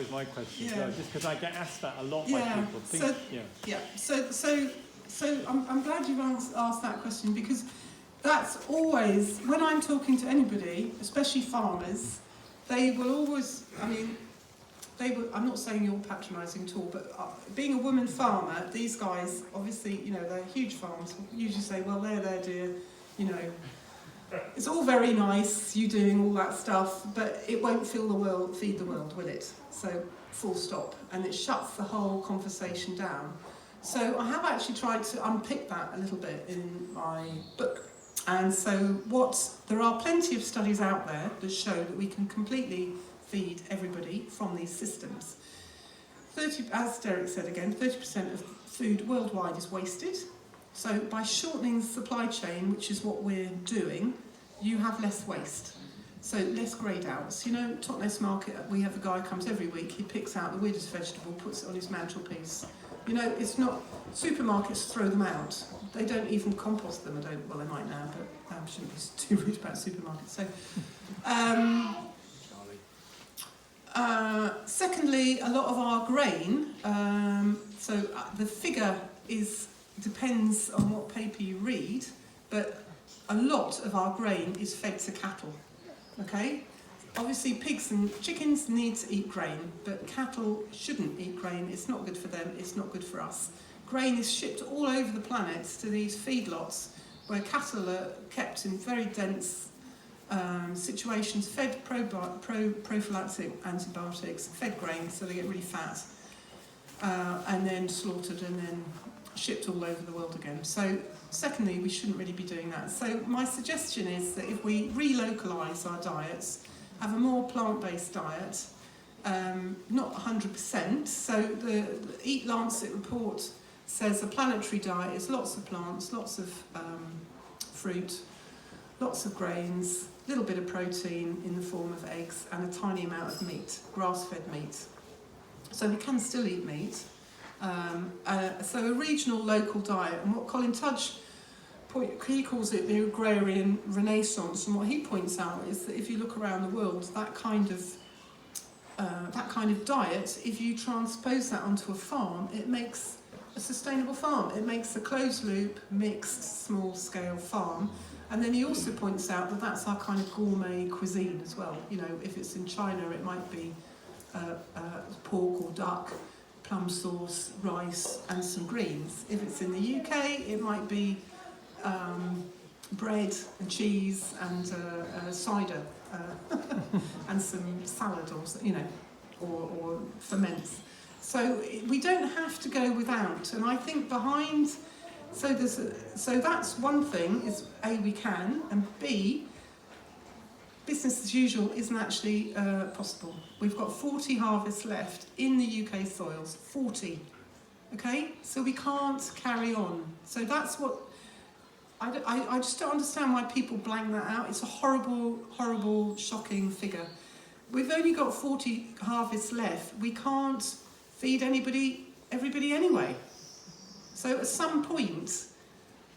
was my question. Yeah. So, just because I get asked that a lot by Yeah. people. So I'm glad you've asked that question, because that's always, when I'm talking to anybody, especially farmers, they will always, I'm not saying you're patronising at all, but being a woman farmer, these guys, obviously, they're huge farms, usually say, well, there, dear, it's all very nice, you doing all that stuff, but it won't feed the world, will it? So, full stop. And it shuts the whole conversation down. So I have actually tried to unpick that a little bit in my book. And so there are plenty of studies out there that show that we can completely feed everybody from these systems. As Derek said again, 30% of food worldwide is wasted. So by shortening the supply chain, which is what we're doing, you have less waste. So less greyed outs. Totnes Market, we have a guy who comes every week, he picks out the weirdest vegetable, puts it on his mantelpiece. It's not, supermarkets throw them out. They don't even compost them, well they might now, but I shouldn't be too rude about supermarkets. So, secondly, a lot of our grain, the figure depends on what paper you read, but a lot of our grain is fed to cattle, okay? Obviously pigs and chickens need to eat grain, but cattle shouldn't eat grain. It's not good for them, it's not good for us. Grain is shipped all over the planet to these feedlots where cattle are kept in very dense situations, fed prophylactic antibiotics, fed grain so they get really fat, and then slaughtered and then shipped all over the world again. So secondly, we shouldn't really be doing that. So my suggestion is that if we relocalise our diets, have a more plant-based diet, not 100%. So the Eat Lancet report says a planetary diet is lots of plants, lots of fruit, lots of grains, a little bit of protein in the form of eggs, and a tiny amount of meat, grass-fed meat. So we can still eat meat. So a regional, local diet, and what Colin Tudge, he calls it the agrarian renaissance, and what he points out is that if you look around the world, that kind of diet, if you transpose that onto a farm, it makes a sustainable farm. It makes a closed loop, mixed, small scale farm. And then he also points out that that's our kind of gourmet cuisine as well. If it's in China, it might be pork or duck, plum sauce, rice, and some greens. If it's in the UK, it might be bread and cheese and cider and some salad or ferments. So we don't have to go without. And I think so that's one thing, is A, we can, and B, business as usual isn't actually possible. We've got 40 harvests left in the UK soils, 40. Okay, so we can't carry on. So that's what I just don't understand why people blank that out. It's a horrible, horrible, shocking figure. We've only got 40 harvests left. We can't feed everybody anyway. So at some point,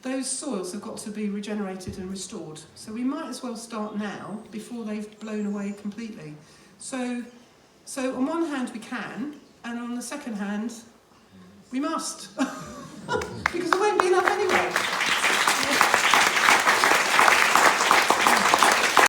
those soils have got to be regenerated and restored. So we might as well start now before they've blown away completely. So on one hand we can, and on the second hand, we must. Because there won't be enough anyway.